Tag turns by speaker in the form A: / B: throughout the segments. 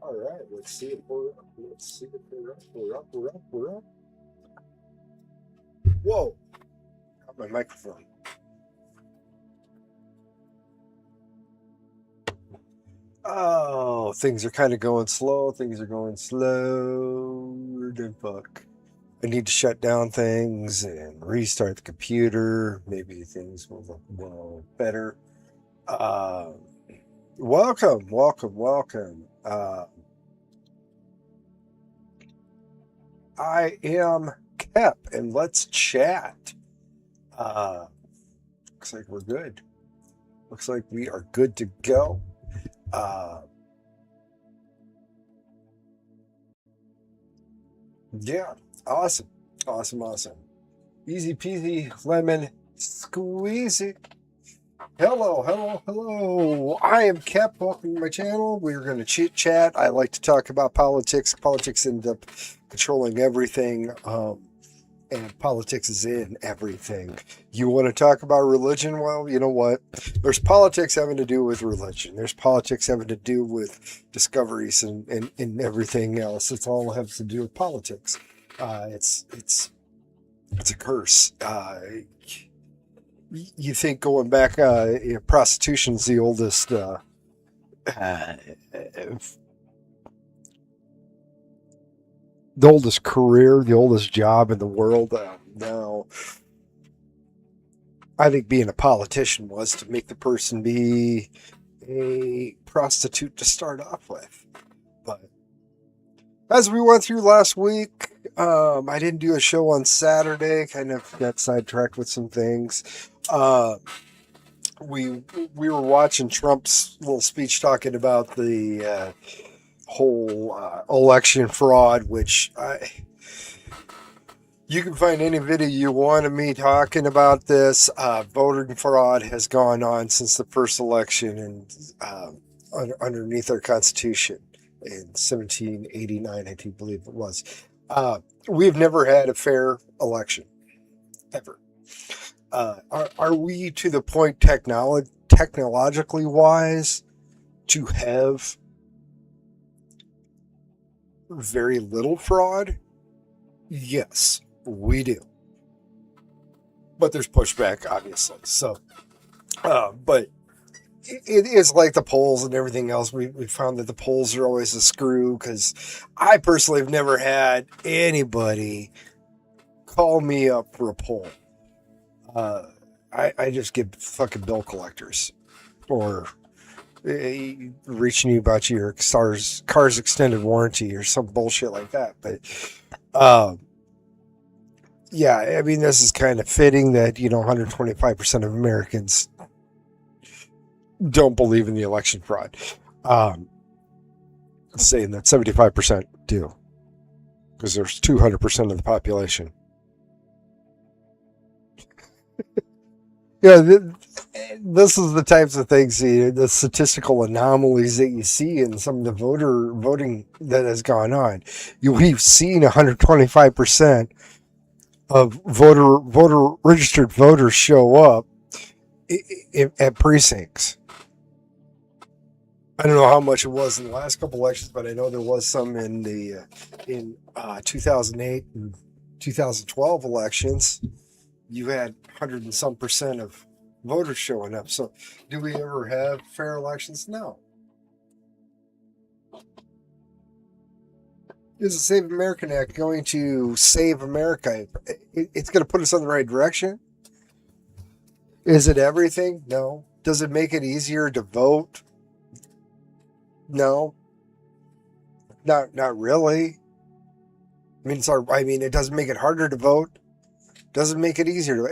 A: All right, let's see if we're up. Let's see if we're up. We're up. We're up. We're up. Whoa! Got my microphone. Oh, things are kind of going slow. Things are going slow. Than fuck. I need to shut down things and restart the computer. Maybe things will look well better. Uh, welcome, welcome, welcome. I am Kep, and let's chat. Looks like we're good. Looks like we are good to go. Yeah, awesome, awesome, awesome. Easy peasy lemon squeezy. Hello, hello, hello. I am Kep. Welcome to my channel. We're going to chit chat. I like to talk about politics. Politics end up controlling everything. And politics is in everything. You want to talk about religion? Well, you know what? There's politics having to do with religion. There's politics having to do with discoveries and everything else. It's all has to do with politics. It's a curse. You think going back, prostitution's the oldest the oldest career, the oldest job in the world. No, I think being a politician was to make the person be a prostitute to start off with. But as we went through last week, I didn't do a show on Saturday. Kind of got sidetracked with some things. We were watching Trump's little speech talking about the whole election fraud, which you can find any video you want of me talking about this. Voting fraud has gone on since the first election and underneath our Constitution in 1789, I do believe it was. We've never had a fair election, ever. Are we to the point technologically wise to have very little fraud? Yes, we do. But there's pushback, obviously. So, but it is like the polls and everything else. We found that the polls are always a screw because I personally have never had anybody call me up for a poll. I just get fucking bill collectors or reaching you about your car's extended warranty or some bullshit like that. But yeah, I mean, this is kind of fitting that 125% of Americans don't believe in the election fraud. Saying that 75% do, because there's 200% of the population. Yeah, this is the types of things, the statistical anomalies that you see in some of the voting that has gone on. We've seen 125% of registered voters show up at precincts. I don't know how much it was in the last couple elections, but I know there was some in the 2008 and 2012 elections. You had 100 and some percent of voters showing up. So do we ever have fair elections? No. Is the Save American Act going to save America? It's going to put us on the right direction. Is it everything? No. Does it make it easier to vote? No. Not really. I mean, it doesn't make it harder to vote. Doesn't make it easier.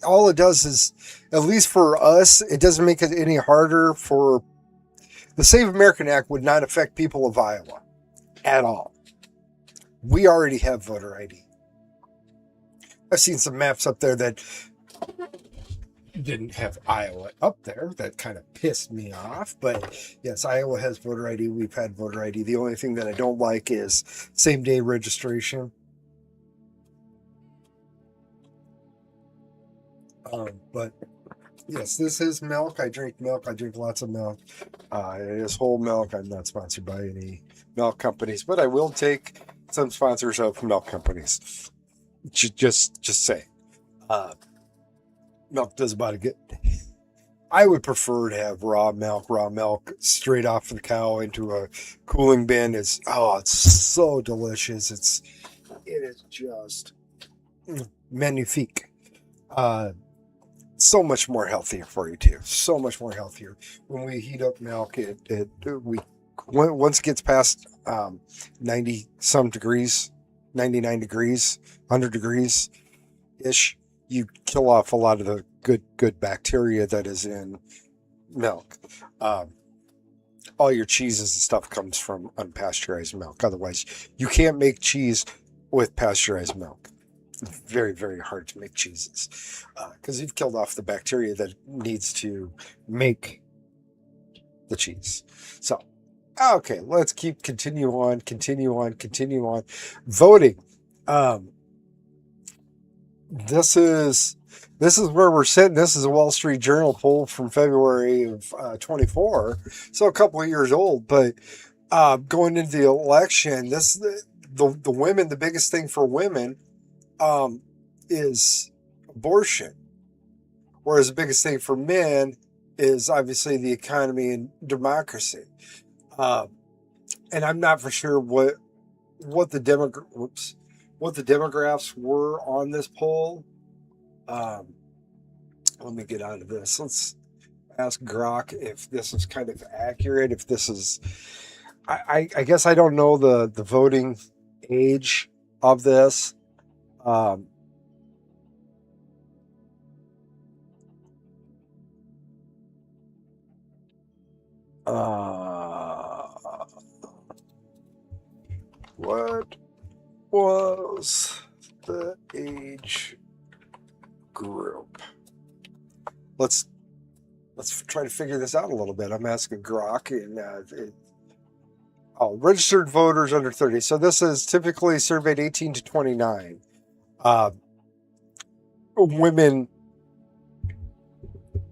A: All it does is, at least for us, it doesn't make it any harder. For the Save American Act would not affect people of Iowa at all. We already have voter ID. I've seen some maps up there that didn't have Iowa up there. That kind of pissed me off. But yes, Iowa has voter ID. We've had voter ID. The only thing that I don't like is same-day registration. But Yes, this is milk. I drink milk. I drink lots of milk. It is whole milk. I'm not sponsored by any milk companies, but I will take some sponsors of milk companies. Just say, uh, milk does about a good. I would prefer to have raw milk. Raw milk straight off the cow into a cooling bin is it's so delicious. It is just magnifique. Uh, so much more healthier for you too. So much more healthier. When we heat up milk, we once it gets past 90 some degrees, 99 degrees, 100 degrees ish, you kill off a lot of the good bacteria that is in milk. Um, all your cheeses and stuff comes from unpasteurized milk. Otherwise, you can't make cheese with pasteurized milk. Very, very hard to make cheeses because you've killed off the bacteria that needs to make the cheese. So, okay, let's continue on. Voting. Um, this is where we're sitting. This is a Wall Street Journal poll from February of 24, so a couple of years old. But going into the election, the women. The biggest thing for women is abortion, whereas the biggest thing for men is obviously the economy and democracy. Um, and I'm not for sure what the what the demographics were on this poll. Um, Let me get out of this. Let's ask Grok if this is kind of accurate. If this is, I guess I don't know the voting age of this. Um, uh, what was the age group? Let's try to figure this out a little bit. I'm asking Grok, and registered voters under 30. So this is typically surveyed 18 to 29. Uh, Women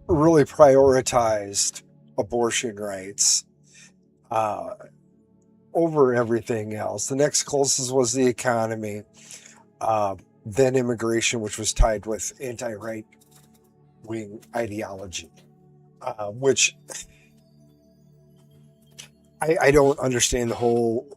A: really prioritized abortion rights uh, over everything else. The next closest was the economy, then immigration, which was tied with anti-right wing ideology, which I don't understand the whole.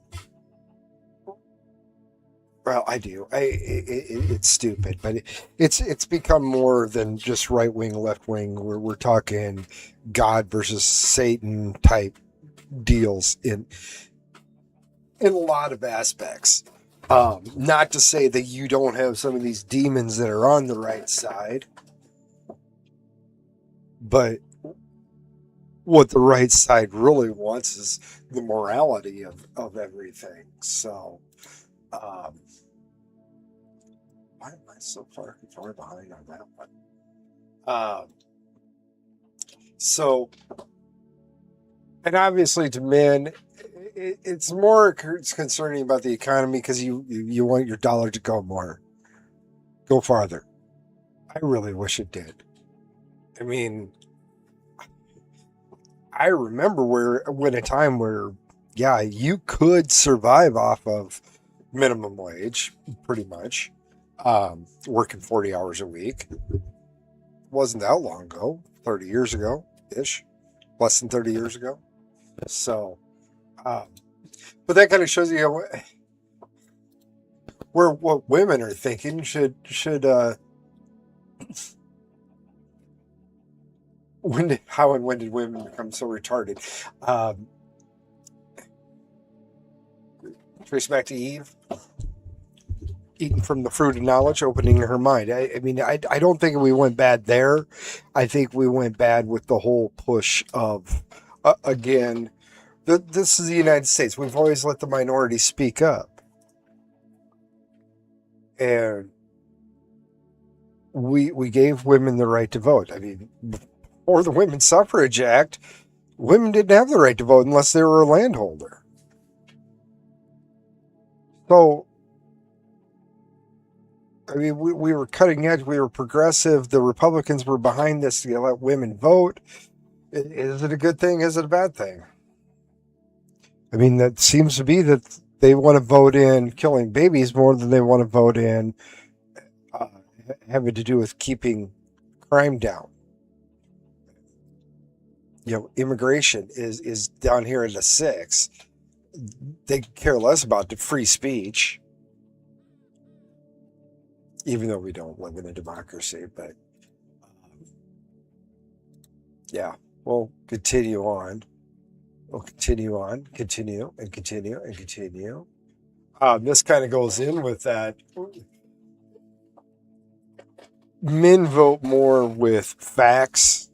A: Well, I do. It's stupid, but it's become more than just right wing, left wing. We're talking God versus Satan type deals in a lot of aspects. Not to say that you don't have some of these demons that are on the right side, but what the right side really wants is the morality of everything. So, um, why am I so far behind on that one? Um, so, and obviously to men, it's more concerning about the economy because you want your dollar to go farther. I really wish it did. I mean, I remember when a time where, yeah, you could survive off of minimum wage, pretty much, working 40 hours a week. Wasn't that long ago, 30 years ago ish, less than 30 years ago. So, um, but that kind of shows you where what women are thinking. How and when did women become so retarded? Um, Trace back to Eve, eating from the fruit of knowledge, opening her mind. I mean, I don't think we went bad there. I think we went bad with the whole push of, again, this is the United States. We've always let the minority speak up. And we gave women the right to vote. I mean, before the Women's Suffrage Act, women didn't have the right to vote unless they were a landholder. So I mean, we were cutting edge. We were progressive. The Republicans were behind this to let women vote. Is it a good thing? Is it a bad thing? I mean, that seems to be that they want to vote in killing babies more than they want to vote in uh, having to do with keeping crime down. Immigration is down here in the six. They care less about the free speech, even though we don't live in a democracy. But yeah, we'll continue on. We'll continue on, continue and continue and continue. This kind of goes in with that. Men vote more with facts,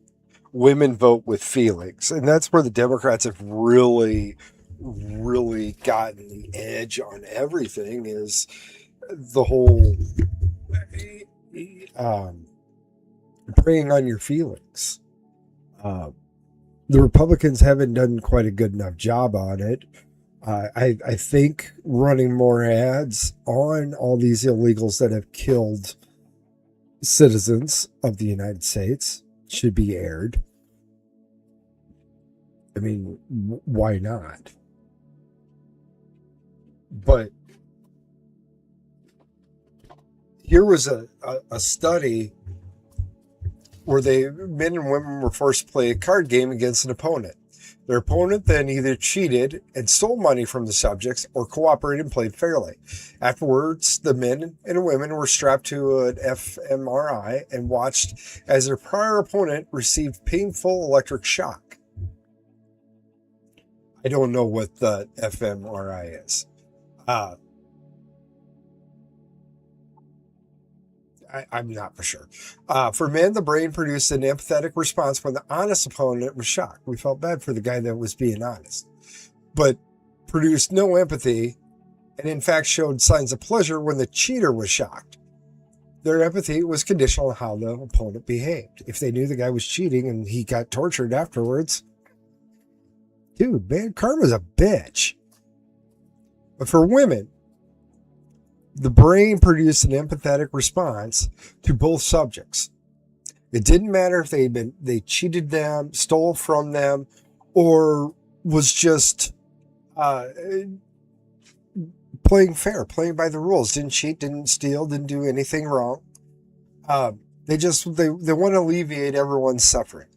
A: women vote with feelings. And that's where the Democrats have really, really gotten the edge on everything is the whole preying on your feelings. The Republicans haven't done quite a good enough job on it. I think running more ads on all these illegals that have killed citizens of the United States should be aired. I mean, why not? But here was a study where men and women were forced to play a card game against an opponent. Their opponent then either cheated and stole money from the subjects or cooperated and played fairly. Afterwards, the men and women were strapped to an fMRI and watched as their prior opponent received painful electric shock. I don't know what the fMRI is. I'm not for sure. For men, the brain produced an empathetic response when the honest opponent was shocked. We felt bad for the guy that was being honest, but produced no empathy and in fact showed signs of pleasure when the cheater was shocked. Their empathy was conditional on how the opponent behaved. If they knew the guy was cheating and he got tortured afterwards, dude, man, karma's a bitch. But for women, the brain produced an empathetic response to both subjects. It didn't matter if they cheated them, stole from them, or was just playing fair, playing by the rules. Didn't cheat, didn't steal, didn't do anything wrong. They want to alleviate everyone's suffering.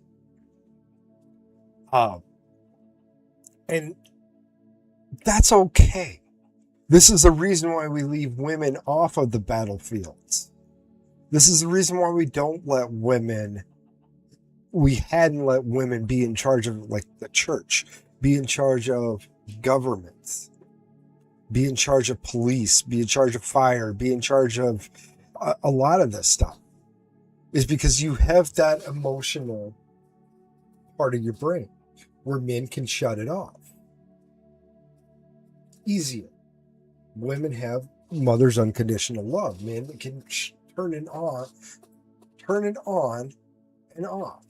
A: And that's okay. This is the reason why we leave women off of the battlefields. This is the reason why we hadn't let women be in charge of like the church, be in charge of governments, be in charge of police, be in charge of fire, be in charge of a lot of this stuff. Is because you have that emotional part of your brain where men can shut it off easier. Women have mother's unconditional love. Men can turn it on and off.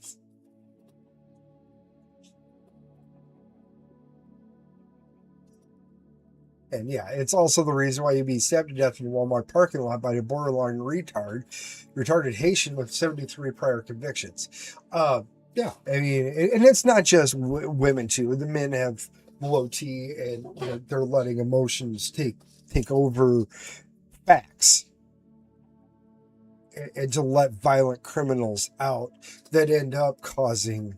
A: And yeah, it's also the reason why you'd be stabbed to death in a Walmart parking lot by a borderline retarded Haitian with 73 prior convictions. Yeah, I mean, and it's not just women too. The men have low T, and they're letting emotions take over facts, and to let violent criminals out that end up causing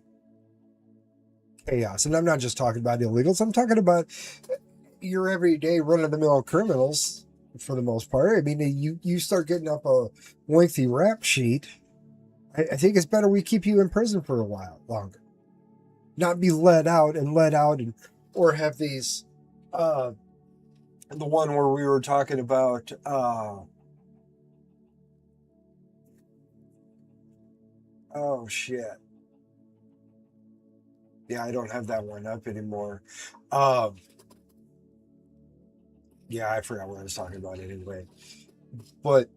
A: chaos. And I'm not just talking about illegals. I'm talking about your everyday run-of-the-mill criminals for the most part. I mean, you start getting up a lengthy rap sheet. I think it's better we keep you in prison for a while longer, not be let out, or have these. The one where we were talking about. Oh shit. Yeah, I don't have that one up anymore. Um, yeah, I forgot what I was talking about anyway. But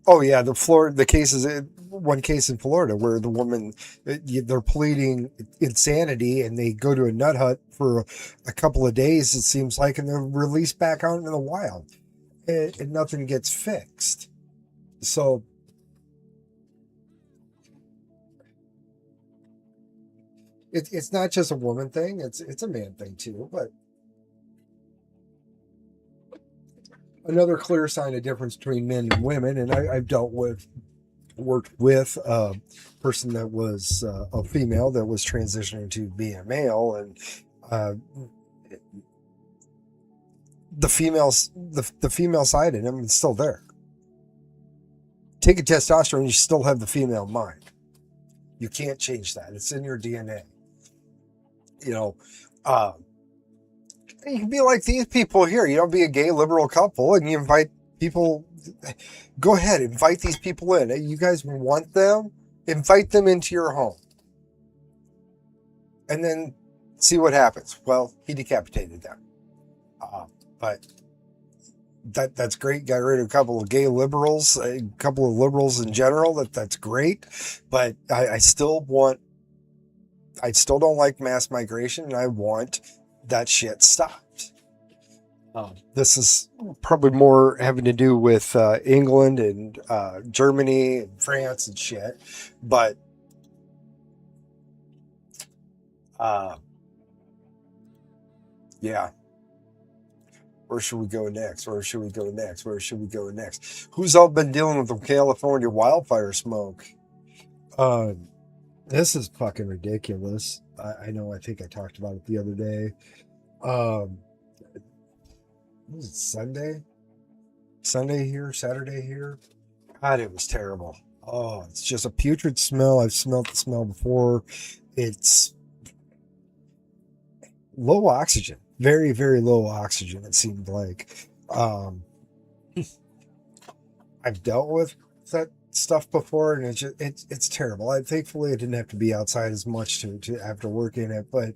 A: oh yeah, the cases. One case in Florida where the woman, they're pleading insanity, and they go to a nut hut for a couple of days. It seems like, and they're released back out into the wild. and nothing gets fixed. So it's not just a woman thing, it's a man thing too. But another clear sign of difference between men and women, and I've worked with a person that was a female that was transitioning to be a male, and uh, the female side in him is still there. Take a testosterone, you still have the female mind. You can't change that. It's in your DNA. You know, uh, you can be like these people here. You know, be a gay liberal couple, and you invite people. Go ahead, invite these people in. You guys want them? Invite them into your home, and then see what happens. Well, he decapitated them, but that's great. Got rid of a couple of gay liberals, a couple of liberals in general. That's great, but I still don't like mass migration, and I want that shit stopped. This is probably more having to do with England and Germany and France and shit, but yeah. Where should we go next? Where should we go next? Where should we go next? Who's all been dealing with the California wildfire smoke? This is fucking ridiculous. I know. I think I talked about it the other day. Was it Sunday? Sunday here, Saturday here. God, it was terrible. Oh, it's just a putrid smell. I've smelled the smell before. It's low oxygen, very, very low oxygen. It seemed like. I've dealt with that stuff before, and it's terrible. Thankfully I didn't have to be outside as much to have to work in it, but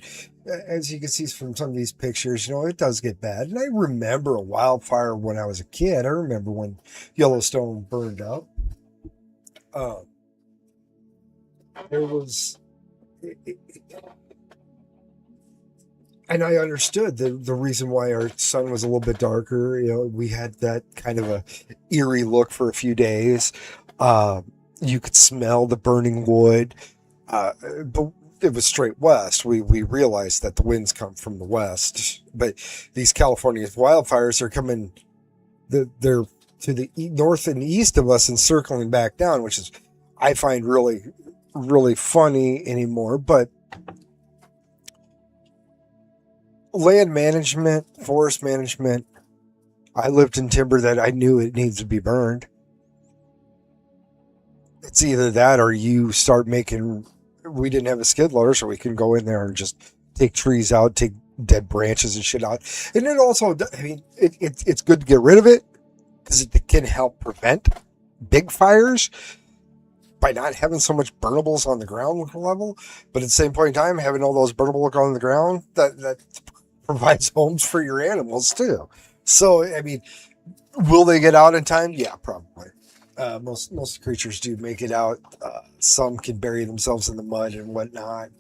A: as you can see from some of these pictures, it does get bad. And I remember a wildfire when I was a kid. I remember when Yellowstone burned up. There was and I understood the reason why our sun was a little bit darker. We had that kind of a eerie look for a few days. You could smell the burning wood, but it was straight west. We realized that the winds come from the west, but these California wildfires are coming. They're to the north and east of us and circling back down, which is I find really, really funny anymore. But land management, forest management. I lived in timber that I knew it needs to be burned. It's either that or you start making. We didn't have a skid loader, so we can go in there and just take trees out, take dead branches and shit out. And it also, it's good to get rid of it because it can help prevent big fires by not having so much burnables on the ground level. But at the same point in time, having all those burnables on the ground, that provides homes for your animals too. So, will they get out in time? Yeah, probably. Most creatures do make it out. Some can bury themselves in the mud and whatnot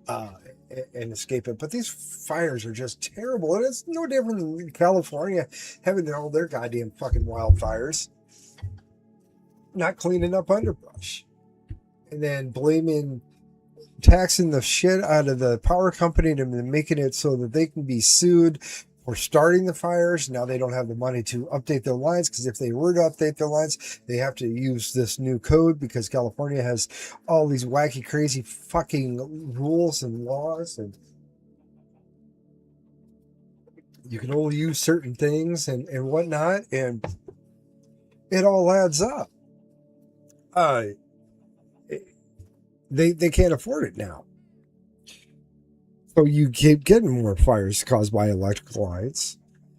A: and escape it. But these fires are just terrible. And it's no different than California having all their goddamn fucking wildfires. Not cleaning up underbrush. And then taxing the shit out of the power company and making it so that they can be sued for starting the fires. Now they don't have the money to update their lines, because if they were to update their lines, they have to use this new code, because California has all these wacky, crazy fucking rules and laws, and you can only use certain things and whatnot, and it all adds up. They can't afford it now. So you keep getting more fires caused by electrical lines.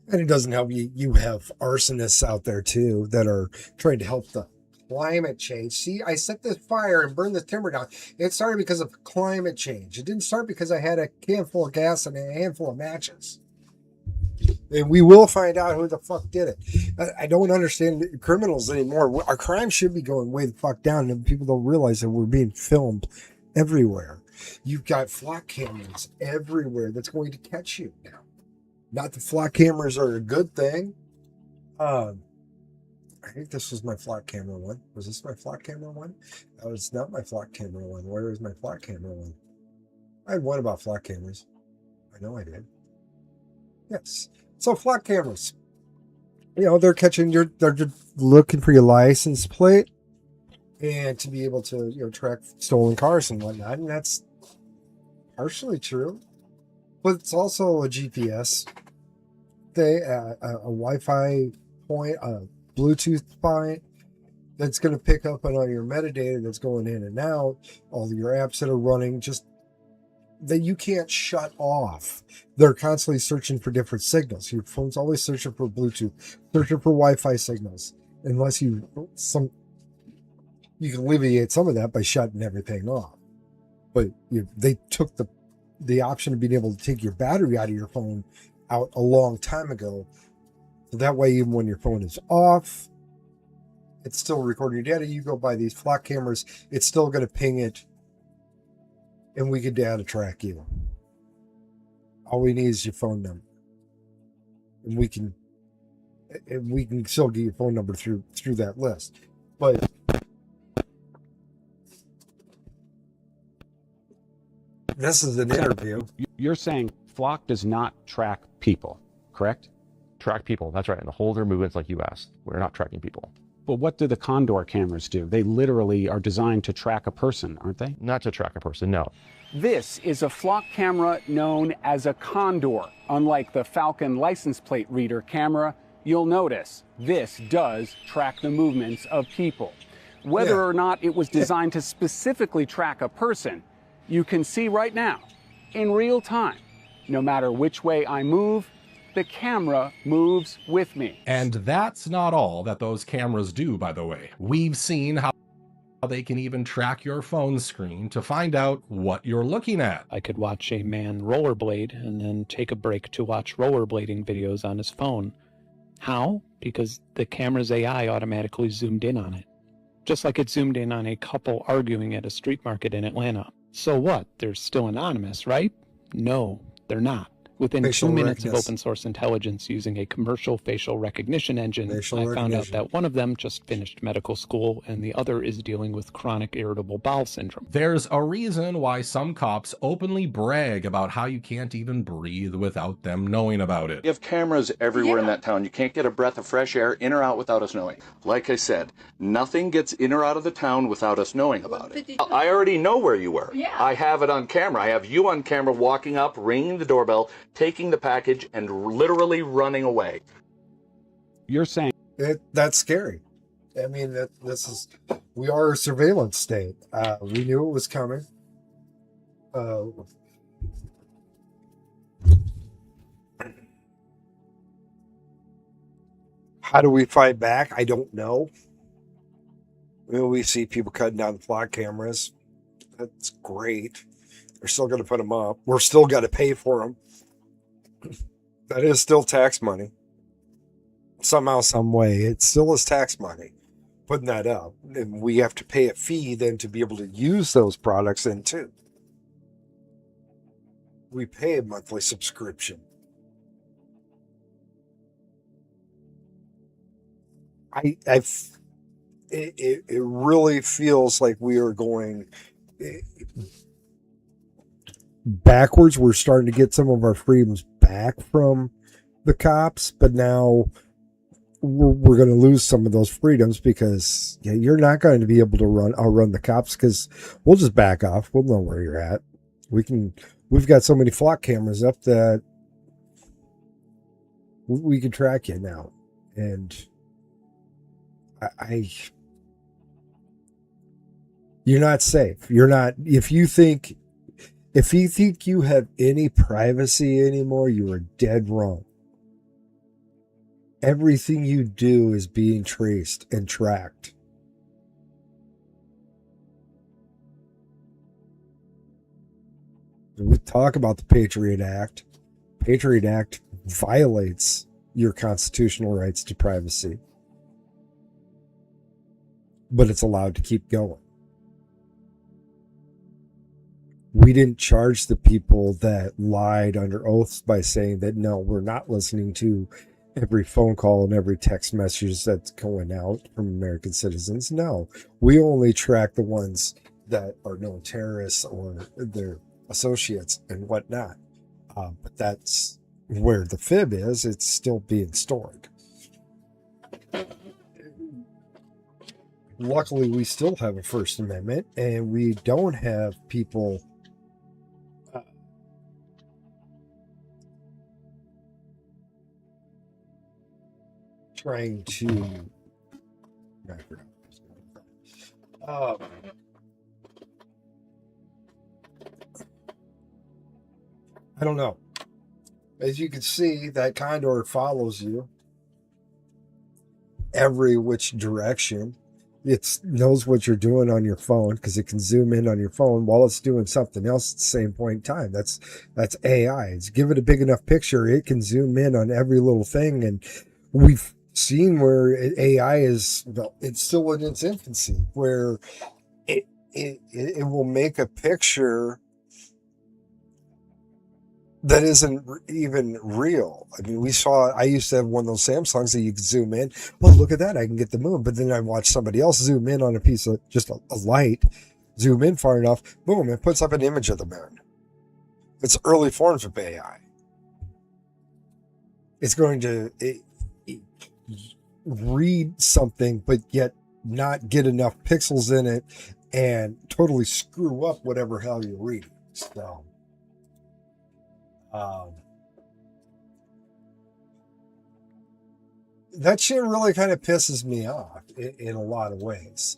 A: And it doesn't help you. You have arsonists out there too that are trying to help the climate change. See, I set this fire and burned the timber down. It started because of climate change. It didn't start because I had a can full of gas and a handful of matches. And we will find out who the fuck did it. I don't understand criminals anymore. Our crime should be going way the fuck down, and people don't realize that we're being filmed everywhere. You've got flock cameras everywhere that's going to catch you now. Not that flock cameras are a good thing, Um, I think this was my flock camera one. Was this my flock camera one? That was not my flock camera one. Where is my flock camera one? I had one about flock cameras. I know I did. Yes. So flock cameras. They're catching they're just looking for your license plate and to be able to, track stolen cars and whatnot. And that's partially true. But it's also a GPS thing, a Wi-Fi point, a Bluetooth point that's going to pick up on all your metadata that's going in and out, all your apps that are running, just that you can't shut off. They're constantly searching for different signals. Your phone's always searching for Bluetooth, searching for Wi-Fi signals, unless you can alleviate some of that by shutting everything off. But they took the option of being able to take your battery out of your phone out a long time ago. So that way, even when your phone is off, it's still recording your data. You go by these flock cameras, it's still going to ping it, and we can data track you. All we need is your phone number, and we can still get your phone number through that list. But this is an interview.
B: You're saying Flock does not track people, correct?
C: Track people, that's right, and hold their movements like you asked. We're not tracking people.
B: But what do the Condor cameras do? They literally are designed to track a person, aren't they?
C: Not to track a person, no.
D: This is a Flock camera known as a Condor. Unlike the Falcon license plate reader camera, you'll notice this does track the movements of people. Whether or not it was designed to specifically track a person, you can see right now, in real time, no matter which way I move, the camera moves with me.
E: And that's not all that those cameras do, by the way. We've seen how they can even track your phone screen to find out what you're looking at.
F: I could watch a man rollerblade and then take a break to watch rollerblading videos on his phone. How? Because the camera's AI automatically zoomed in on it. Just like it zoomed in on a couple arguing at a street market in Atlanta. So what? They're still anonymous, right? No, they're not. Within 2 minutes of open source intelligence using a commercial facial recognition engine, I found out that one of them just finished medical school and the other is dealing with chronic irritable bowel syndrome.
E: There's a reason why some cops openly brag about how you can't even breathe without them knowing about it.
G: You have cameras everywhere in that town. You can't get a breath of fresh air in or out without us knowing. Like I said, nothing gets in or out of the town without us knowing about it. I already know where you were. Yeah. I have it on camera. I have you on camera walking up, ringing the doorbell, taking the package, and literally running away.
B: You're saying
A: that's scary. I mean, we are a surveillance state. We knew it was coming. How do we fight back? I don't know. We see people cutting down the flock cameras. That's great. They're still going to put them up. We're still going to pay for them. That is still tax money. Somehow, some way, it still is tax money putting that up. And we have to pay a fee then to be able to use those products then too. We pay a monthly subscription. It really feels like we are going backwards. We're starting to get some of our freedoms back from the cops, but now we're going to lose some of those freedoms because you're not going to be able to outrun the cops because we'll just back off. We'll know where you're at. We've got so many flock cameras up that we can track you now. And you're not safe. You're not, if you think you have any privacy anymore, you are dead wrong. Everything you do is being traced and tracked. We talk about the Patriot Act. Patriot Act violates your constitutional rights to privacy. But it's allowed to keep going. We didn't charge the people that lied under oaths by saying that, no, we're not listening to every phone call and every text message that's going out from American citizens. No, we only track the ones that are known terrorists or their associates and whatnot. But that's where the fib is. It's still being stored. Luckily, we still have a First Amendment, and we don't have people trying to. I don't know. As you can see, that condor follows you every which direction. It knows what you're doing on your phone because it can zoom in on your phone while it's doing something else at the same point in time. That's AI. It's give it a big enough picture, it can zoom in on every little thing. And we've seen where AI is, well, it's still in its infancy, where it will make a picture that isn't even real. I mean, I used to have one of those Samsungs that you could zoom in. Well, look at that, I can get the moon. But then I watched somebody else zoom in on a piece of just a light, zoom in far enough, boom, it puts up an image of the moon. It's early forms of AI. It's going to read something, but yet not get enough pixels in it and totally screw up whatever hell you're reading. So, that shit really kind of pisses me off in a lot of ways.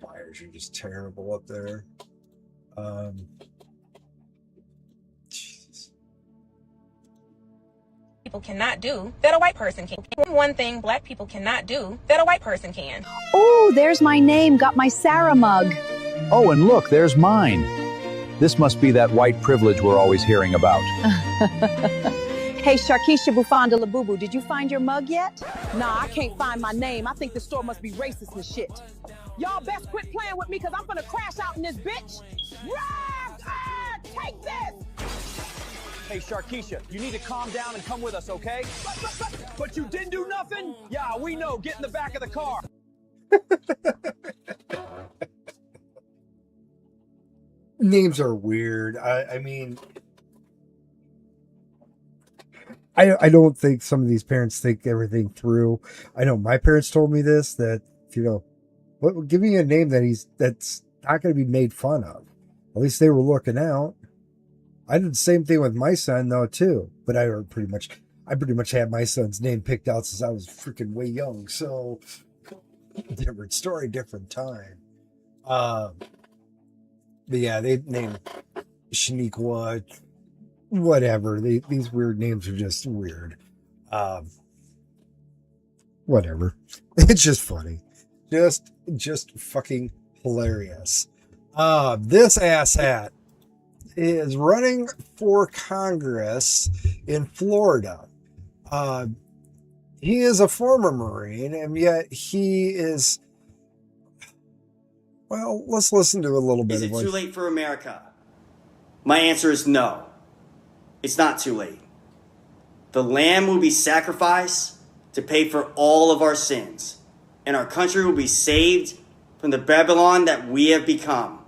A: Fires are just terrible up there.
H: People cannot do that a white person can. One thing black people cannot do that a white person can.
I: Oh, there's my name, got my Sarah mug.
J: Oh, and look, there's mine. This must be that white privilege we're always hearing about.
I: Hey, Sharkeisha Bufanda Labubu, did you find your mug yet? Nah, I can't find my name. I think the store must be racist and shit. Y'all best quit playing with me because I'm gonna crash out in this bitch. Take this!
K: Hey, Sharkeisha, you need to calm down and come with us, okay? But you didn't do nothing? Yeah, we know. Get in the back of the car.
A: Names are weird. I mean, I don't think some of these parents think everything through. I know my parents told me this, that, give me a name that's not going to be made fun of. At least they were looking out. I did the same thing with my son though too, but I pretty much had my son's name picked out since I was freaking way young. So different story, different time. But yeah, they named Shaniqua, whatever. These weird names are just weird. Whatever. It's just funny. Just fucking hilarious. This asshat is running for Congress in Florida. He is a former Marine, and yet he is, well, let's listen to a little bit.
L: Is it too late for America? My answer is no. It's not too late. The Lamb will be sacrificed to pay for all of our sins, and our country will be saved from the Babylon that we have become.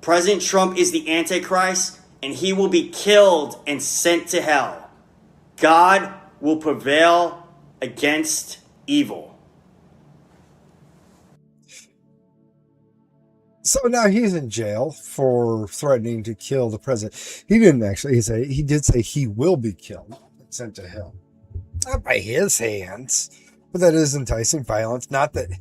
L: President Trump is the Antichrist, and he will be killed and sent to hell. God will prevail against evil.
A: So now he's in jail for threatening to kill the president. He didn't actually say, he did say he will be killed and sent to hell. Not by his hands, but that is enticing violence. Not that...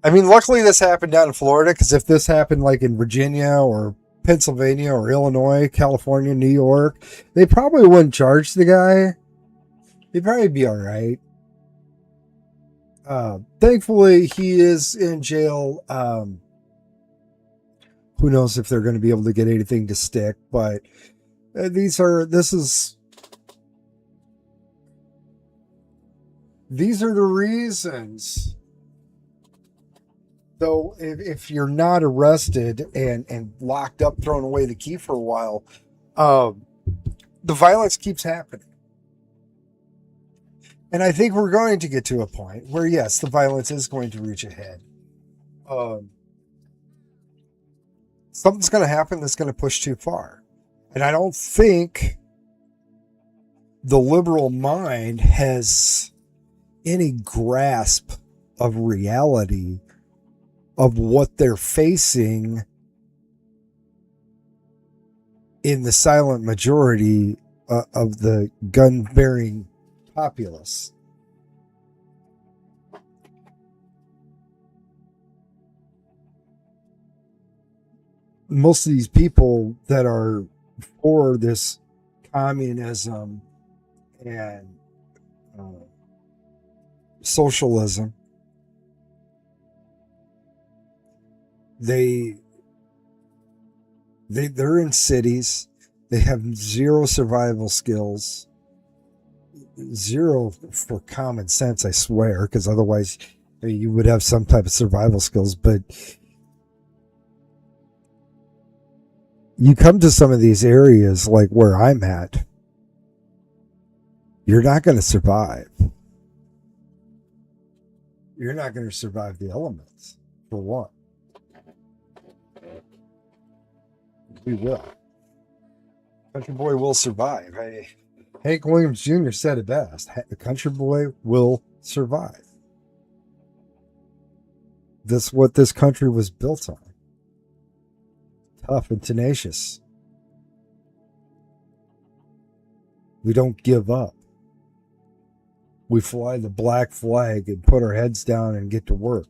A: I mean, luckily this happened down in Florida, because if this happened like in Virginia or Pennsylvania or Illinois, California, New York, they probably wouldn't charge the guy. He'd probably be all right. Thankfully, he is in jail. Who knows if they're going to be able to get anything to stick, but These are the reasons. So if you're not arrested and locked up, thrown away the key for a while, the violence keeps happening. And I think we're going to get to a point where, yes, the violence is going to reach a head. Something's going to happen that's going to push too far. And I don't think the liberal mind has any grasp of reality of what they're facing in the silent majority of the gun-bearing populace. Most of these people that are for this communism and socialism, they're in cities. They have zero survival skills, zero for common sense, I swear, because otherwise you would have some type of survival skills. But you come to some of these areas like where I'm at, you're not going to survive. You're not going to survive the elements, for one. We will. Country boy will survive. Hey, Hank Williams Jr. said it best. The country boy will survive. That's what this country was built on. Tough and tenacious. We don't give up. We fly the black flag and put our heads down and get to work.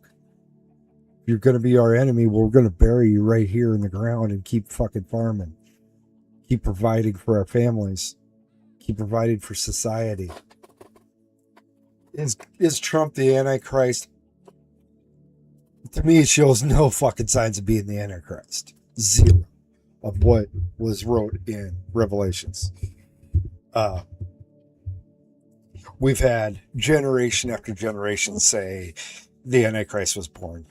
A: If you're going to be our enemy, we're going to bury you right here in the ground and keep fucking farming. Keep providing for our families. Keep providing for society. Is Trump the Antichrist? To me, it shows no fucking signs of being the Antichrist. Zero of what was wrote in Revelations. We've had generation after generation say the Antichrist was born.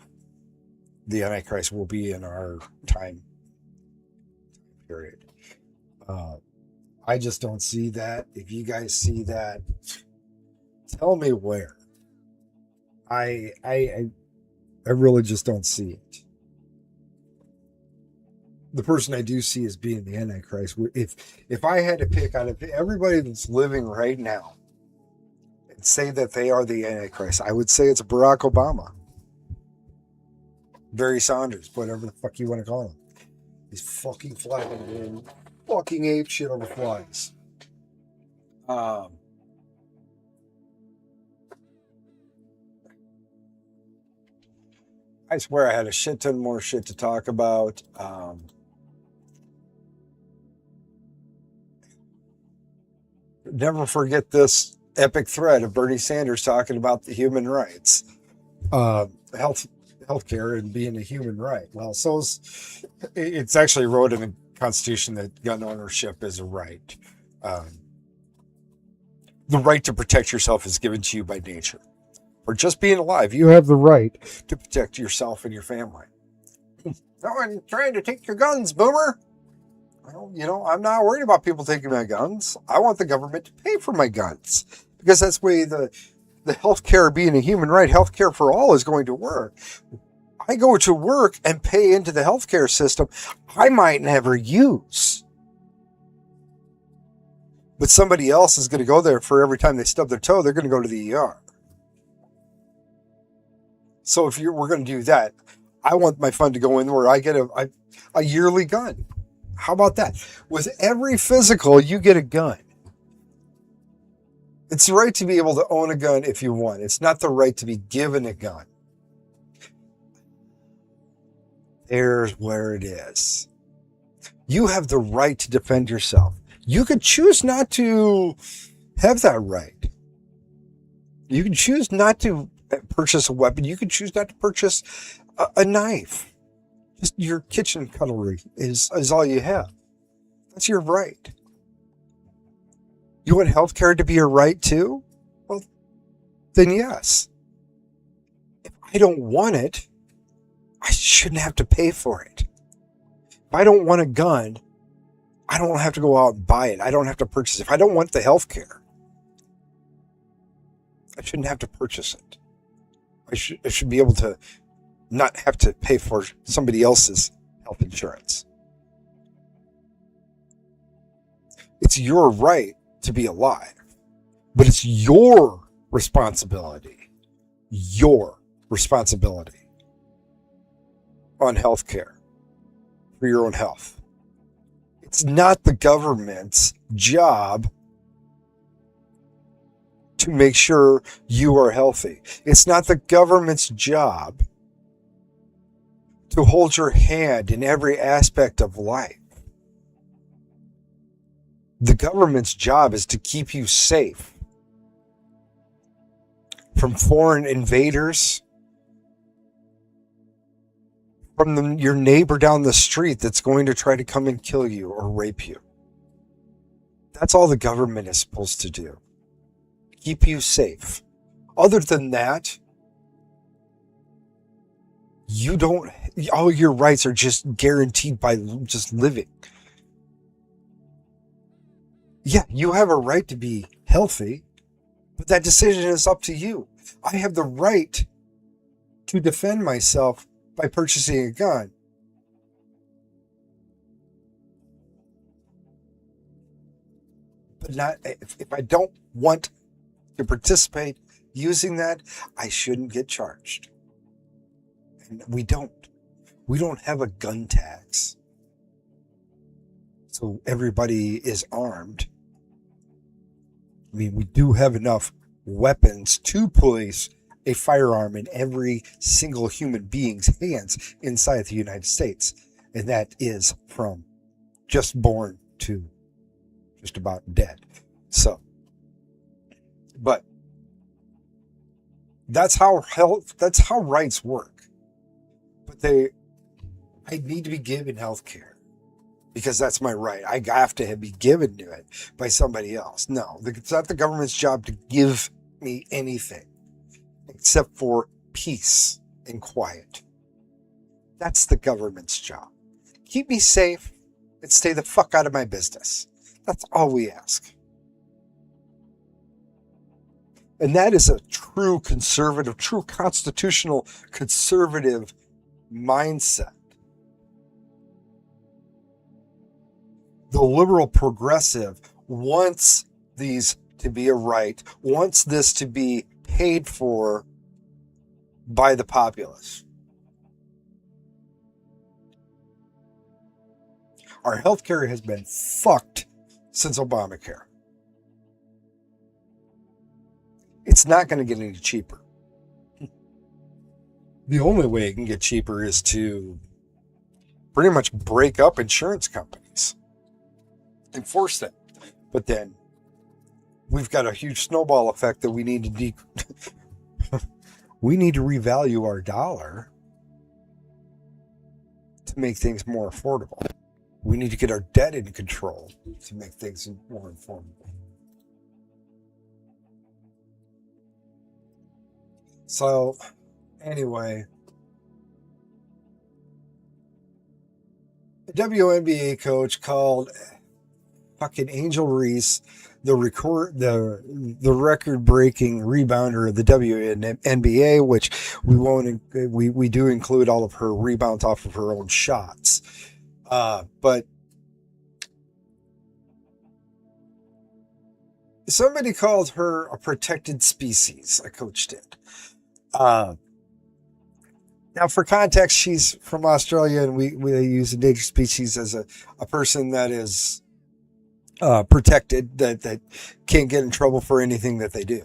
A: The Antichrist will be in our time period. I just don't see that. If you guys see that, tell me where. I really just don't see it. The person I do see as being the Antichrist, if I had to pick out of everybody that's living right now and say that they are the Antichrist, I would say it's Barack Obama. Barry Sanders, whatever the fuck you want to call him. He's fucking flying fucking ape shit over flies. I swear I had a shit ton more shit to talk about. Never forget this epic thread of Bernie Sanders talking about the human rights, healthcare and being a human right. Well, so it's actually wrote in the Constitution that gun ownership is a right. The right to protect yourself is given to you by nature. Or just being alive, you have the right to protect yourself and your family. No one trying to take your guns, boomer. Well, I'm not worried about people taking my guns. I want the government to pay for my guns. Because that's the way the healthcare being a human right, healthcare for all is going to work. I go to work and pay into the healthcare system I might never use. But somebody else is going to go there for every time they stub their toe, they're going to go to the ER. So if we're going to do that, I want my fund to go in where I get a yearly gun. How about that? With every physical, you get a gun. It's the right to be able to own a gun if you want. It's not the right to be given a gun. There's where it is. You have the right to defend yourself. You could choose not to have that right. You can choose not to purchase a weapon. You can choose not to purchase a knife. Just your kitchen cutlery is all you have. That's your right. You want healthcare to be a right too? Well, then yes. If I don't want it, I shouldn't have to pay for it. If I don't want a gun, I don't have to go out and buy it. I don't have to purchase it. If I don't want the healthcare, I shouldn't have to purchase it. I should be able to not have to pay for somebody else's health insurance. It's your right to be alive, but it's your responsibility on healthcare for your own health. It's not the government's job to make sure you are healthy. It's not the government's job to hold your hand in every aspect of life. The government's job is to keep you safe from foreign invaders, from your neighbor down the street that's going to try to come and kill you or rape you. That's all the government is supposed to do. Keep you safe. Other than that, all your rights are just guaranteed by just living. Yeah, you have a right to be healthy, but that decision is up to you. I have the right to defend myself by purchasing a gun. But not if I don't want to participate using that, I shouldn't get charged. And we don't have a gun tax. So everybody is armed. I mean, we do have enough weapons to place a firearm in every single human being's hands inside the United States. And that is from just born to just about dead. So, but that's how rights work. But I need to be given health care because that's my right. I have to be given to it by somebody else. No, it's not the government's job to give me anything except for peace and quiet. That's the government's job. Keep me safe and stay the fuck out of my business. That's all we ask. And that is a true conservative, true constitutional conservative mindset. The liberal progressive wants these to be a right, wants this to be paid for by the populace. Our healthcare has been fucked since Obamacare. It's not going to get any cheaper. The only way it can get cheaper is to pretty much break up insurance companies and force them. But then we've got a huge snowball effect that we need to we need to revalue our dollar to make things more affordable. We need to get our debt in control to make things more affordable. So, anyway, a WNBA coach called fucking Angel Reese the record-breaking rebounder of the WNBA, which we do include all of her rebounds off of her own shots, but somebody called her a protected species. A coach did. Now, for context, she's from Australia, and we use endangered species as a person that is protected, that can't get in trouble for anything that they do.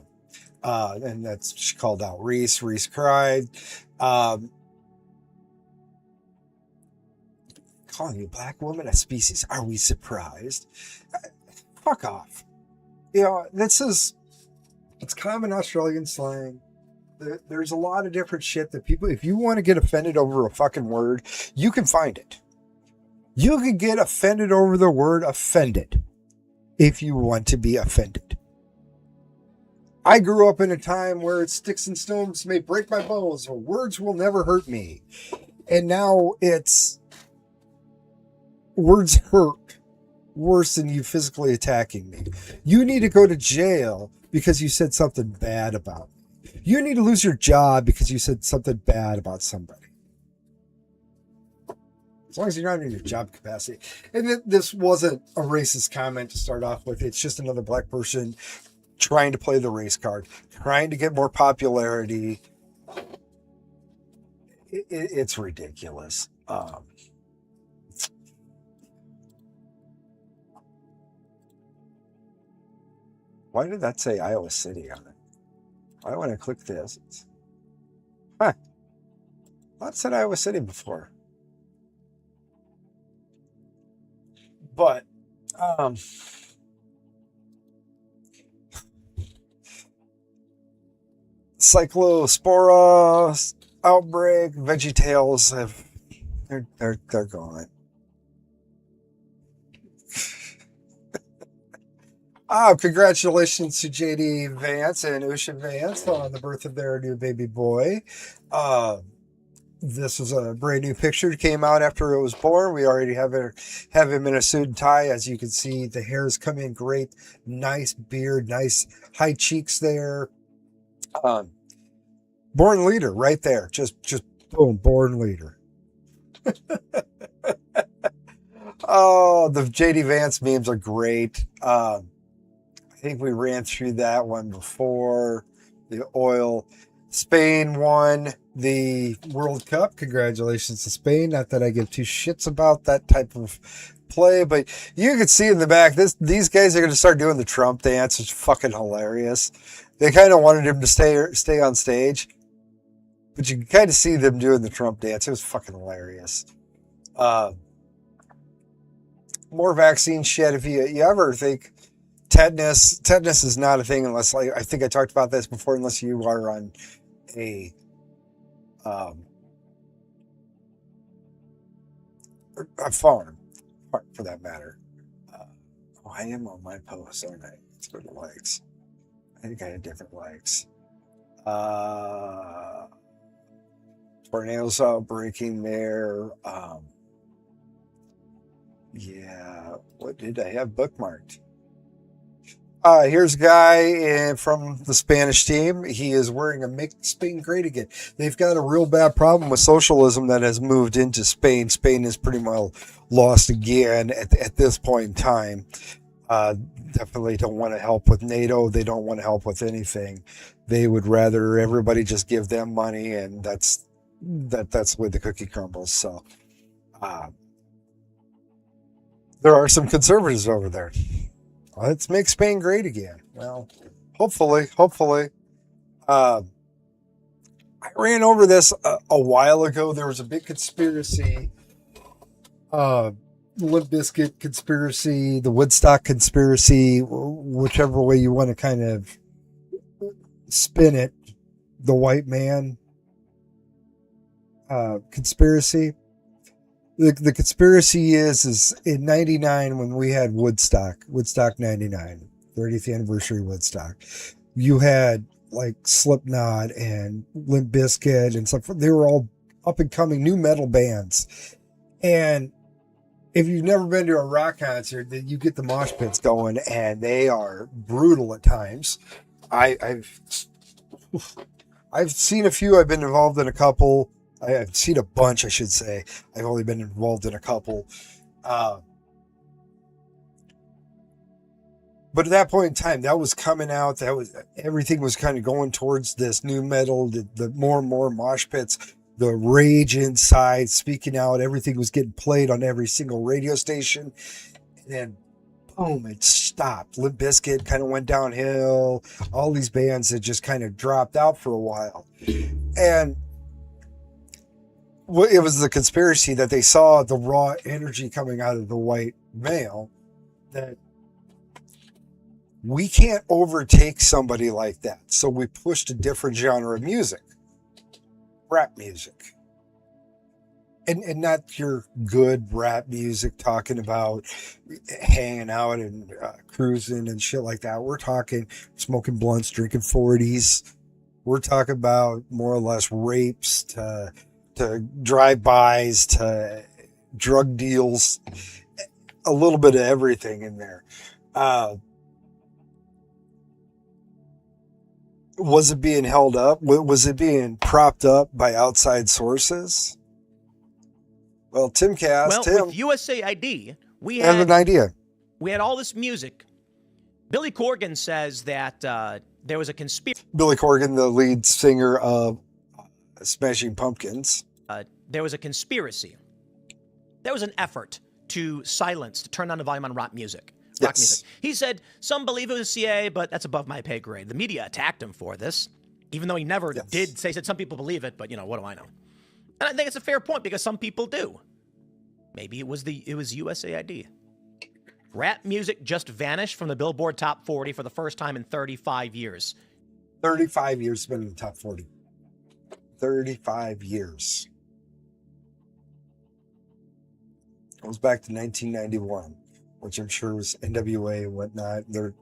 A: And she called out Reese. Reese cried. Calling you a black woman a species. Are we surprised? Fuck off. You know, it's common Australian slang. There's a lot of different shit that people, if you want to get offended over a fucking word, you can find it. You can get offended over the word offended. if you want to be offended. I grew up in a time where sticks and stones may break my bones, or words will never hurt me. And now it's words hurt worse than you physically attacking me. You need to go to jail because you said something bad about me. You need to lose your job because you said something bad about somebody. As long as you're not in your job capacity. And this wasn't a racist comment to start off with. It's just another black person trying to play the race card, trying to get more popularity. It's ridiculous. Why did that say Iowa City on it? Why when I click this? Huh. That said Iowa City before. But Cyclospora outbreak, VeggieTales they're gone. Congratulations to JD Vance and Usha Vance on the birth of their new baby boy. This was a brand new picture. It came out after it was born. We already have him in a suit and tie. As you can see, the hair's come in great. Nice beard, nice high cheeks there. Born leader right there. Just boom, born leader. Oh, the JD Vance memes are great. I think we ran through that one before. The oil. Spain won the World Cup. Congratulations to Spain. Not that I give two shits about that type of play, but you can see in the back, these guys are going to start doing the Trump dance. It's fucking hilarious. They kind of wanted him to stay on stage, but you can kind of see them doing the Trump dance. It was fucking hilarious. More vaccine shit. If you ever think tetanus is not a thing unless, like, I think I talked about this before, unless you are on a farm, for that matter. I am on my post, aren't I? Let's go to likes. I think I had different likes. Tornadoes outbreaking there. Yeah, what did I have bookmarked? Here's a guy from the Spanish team. He is wearing a Make Spain Great Again. They've got a real bad problem with socialism that has moved into Spain. Spain is pretty well lost again at this point in time. Definitely don't want to help with NATO. They don't want to help with anything. They would rather everybody just give them money, and that's the way the cookie crumbles. So there are some conservatives over there. Let's make Spain great again. Well, hopefully. I ran over this a while ago. There was a big conspiracy. Limp Bizkit conspiracy, the Woodstock conspiracy, whichever way you want to kind of spin it. The white man conspiracy. The conspiracy is in 99 when we had Woodstock 99, 30th anniversary Woodstock. You had like Slipknot and Limp Bizkit and stuff. They were all up and coming new metal bands. And if you've never been to a rock concert, then you get the mosh pits going, and they are brutal at times. I've seen a few. I've been involved in a couple. I've seen a bunch, I should say. I've only been involved in a couple. But at that point in time, that was coming out. Everything was kind of going towards this new metal, the more and more mosh pits, the rage inside, speaking out. Everything was getting played on every single radio station. And then, boom, it stopped. Limp Bizkit kind of went downhill. All these bands that just kind of dropped out for a while. And it was the conspiracy that they saw the raw energy coming out of the white male, that we can't overtake somebody like that. So we pushed a different genre of music, rap music. And not your good rap music talking about hanging out and cruising and shit like that. We're talking smoking blunts, drinking 40s. We're talking about more or less rapes to drive-bys to drug deals, a little bit of everything in there. Was it being held up? Was it being propped up by outside sources? Well, Tim,
M: with USAID, we
A: had an idea.
M: We had all this music. Billy Corgan says that there was a conspiracy.
A: Billy Corgan, the lead singer of Smashing Pumpkins.
M: There was a conspiracy. There was an effort to turn down the volume on rock music. Music. He said, some believe it was CIA, but that's above my pay grade. The media attacked him for this, even though he never did say, some people believe it, but what do I know? And I think it's a fair point because some people do. Maybe it was USAID. Rap music just vanished from the Billboard Top 40 for the first time in 35 years.
A: 35 years been in the top 40. 35 years. It goes back to 1991, which I'm sure was NWA and whatnot. There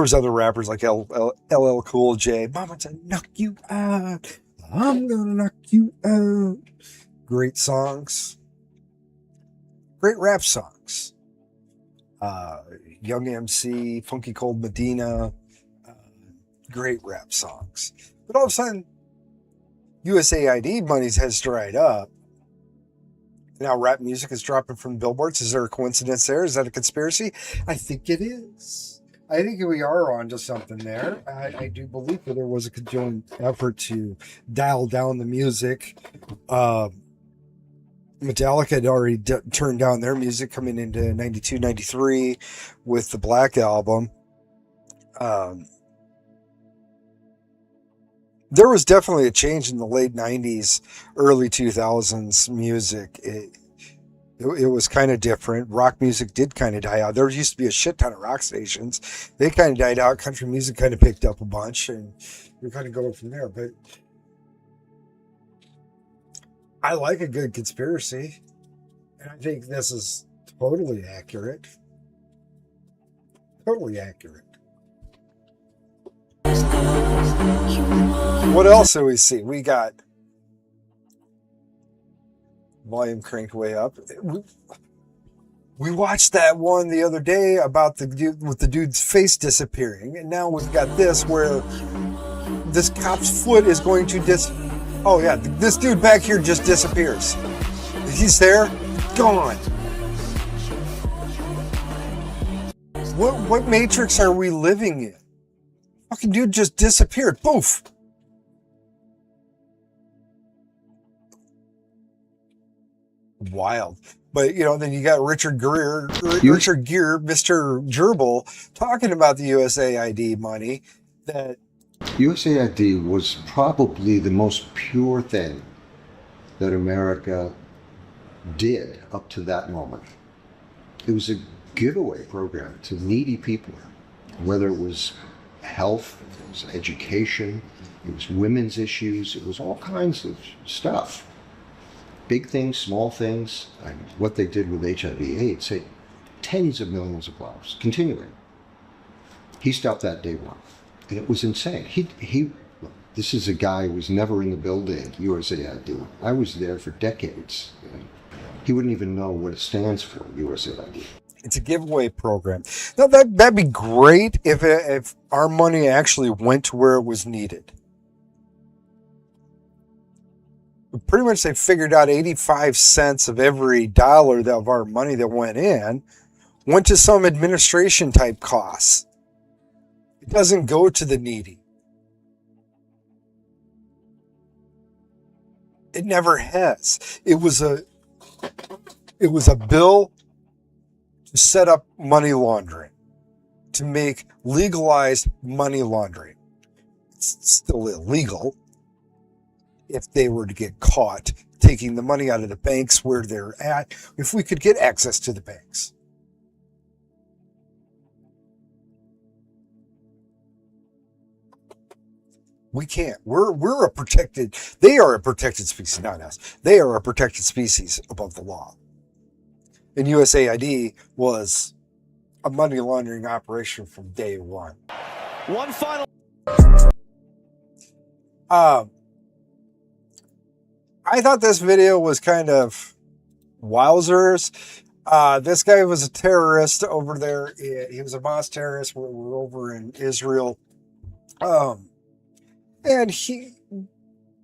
A: was other rappers like LL Cool J. Mama to knock you out. I'm gonna knock you out. Great songs. Great rap songs. Young MC, Funky Cold Medina. Great rap songs. But all of a sudden, USAID money has dried up. Now rap music is dropping from billboards. Is there a coincidence there? Is that a conspiracy? I think it is. I think we are onto something there. I do believe that there was a conjoined effort to dial down the music. Metallica had already turned down their music coming into 92, 93 with the Black Album. There was definitely a change in the late 90s, early 2000s music. It was kind of different. Rock music did kind of die out. There used to be a shit ton of rock stations. They kind of died out. Country music kind of picked up a bunch, and we're kind of going from there. But I like a good conspiracy, and I think this is totally accurate. Totally accurate. What else do we see? We got volume cranked way up. We watched that one the other day about the dude with the dude's face disappearing, and now we've got this where this cop's foot is going to oh yeah, this dude back here just disappears. He's there, gone. What matrix are we living in? Fucking dude just disappeared. Poof. Wild. But, then you got Richard Gere, Mr. Gerbil, talking about the USAID money. That
N: USAID was probably the most pure thing that America did up to that moment. It was a giveaway program to needy people, whether it was health, it was education, it was women's issues, it was all kinds of stuff. Big things, small things, what they did with HIV/AIDS, saved tens of millions of lives, continuing. He stopped that day one, and it was insane. This is a guy who was never in the building, USAID. I was there for decades. He wouldn't even know what it stands for, USAID.
A: It's a giveaway program. Now that'd be great if our money actually went to where it was needed. Pretty much they figured out 85 cents of every dollar of our money that went in went to some administration type costs. It doesn't go to the needy. It never has. It was a bill to set up money laundering, to make legalized money laundering. It's still illegal if they were to get caught taking the money out of the banks where they're at, if we could get access to the banks. We can't. We're a protected. They are a protected species, not us. They are a protected species above the law. And USAID was a money laundering operation from day one.
K: One final.
A: I thought this video was kind of wowzers. This guy was a terrorist over there. He was a Hamas terrorist. We're over in Israel. And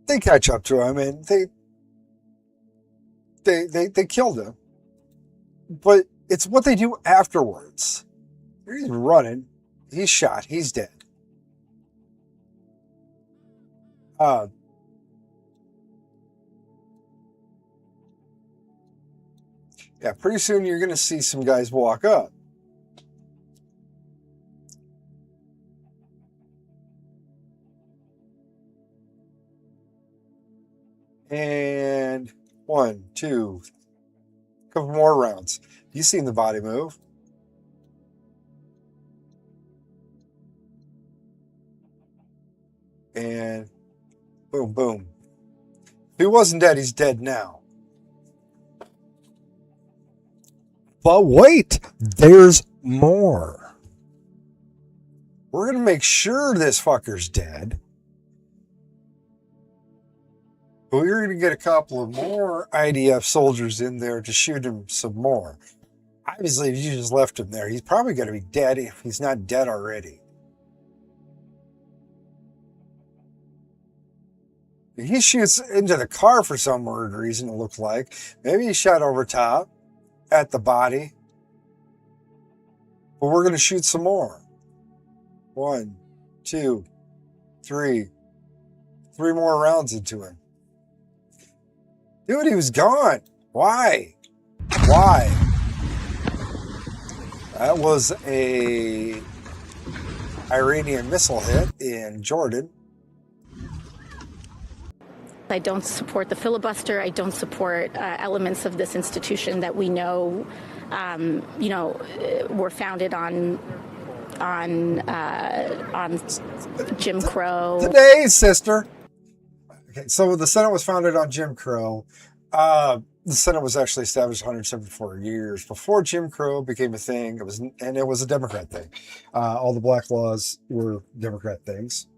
A: they catch up to him and they killed him. But it's what they do afterwards. He's running. He's shot. He's dead. Yeah, pretty soon you're going to see some guys walk up. And 1, 2, a couple more rounds. You've seen the body move. And boom, boom. If he wasn't dead, he's dead now. But wait, there's more. We're going to make sure this fucker's dead. But we're going to get a couple of more IDF soldiers in there to shoot him some more. Obviously, if you just left him there, he's probably going to be dead if he's not dead already. He shoots into the car for some weird reason, it looked like. Maybe he shot over top at the body. But we're going to shoot some more. 1, 2, 3. 3 more rounds into him. Dude, he was gone. Why? Why? That was a Iranian missile hit in Jordan.
O: I don't support the filibuster. I don't support elements of this institution that we know, were founded on Jim Crow.
A: Today, sister. Okay, so the Senate was founded on Jim Crow. The Senate was actually established 174 years before Jim Crow became a thing. It was a Democrat thing. All the black laws were Democrat things.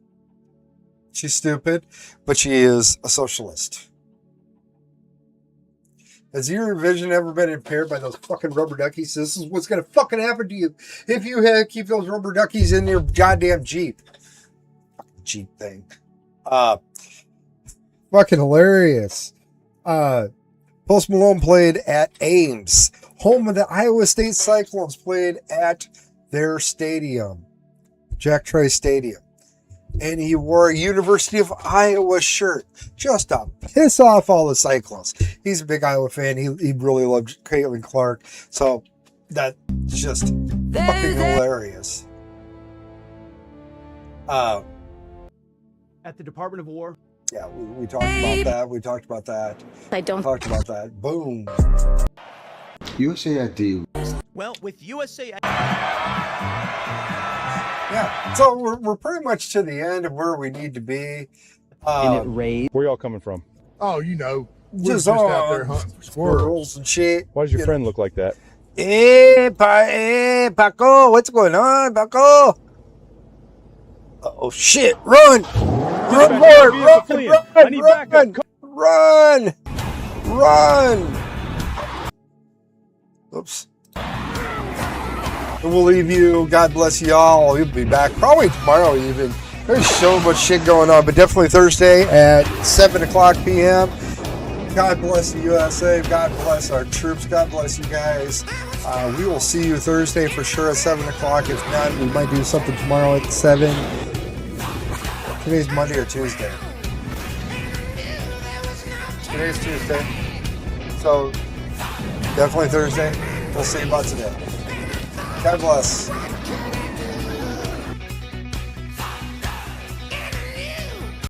A: She's stupid, but she is a socialist. Has your vision ever been impaired by those fucking rubber duckies? This is what's going to fucking happen to you if you keep those rubber duckies in your goddamn Jeep. Fucking Jeep thing. Fucking hilarious. Post Malone played at Ames, home of the Iowa State Cyclones, played at their stadium, Jack Trice Stadium. And he wore a University of Iowa shirt just to piss off all the Cyclones. He's a big Iowa fan. He really loved Caitlin Clark. So that's just fucking hilarious.
K: At the Department of War.
A: Yeah, we talked about that. We talked about that.
O: I don't.
A: Talked about that. Boom.
N: USAID.
M: Well, with USAID.
A: Yeah, so we're pretty much to the end of where we need to be.
P: Where y'all coming from?
Q: Oh, we're
A: Just
Q: out there hunting for
A: squirrels and shit.
P: Why does your friend look like that?
A: Hey, Paco, what's going on, Paco? Oh shit! Run! Run for it! Run! Oops. And we'll leave you. God bless you all. We'll be back probably tomorrow even. There's so much shit going on, but definitely Thursday at 7 o'clock p.m. God bless the USA. God bless our troops. God bless you guys. We will see you Thursday for sure at 7 o'clock. If not, we might do something tomorrow at 7. Today's Monday or Tuesday? Today's Tuesday. So, definitely Thursday. We'll see you about today. God bless.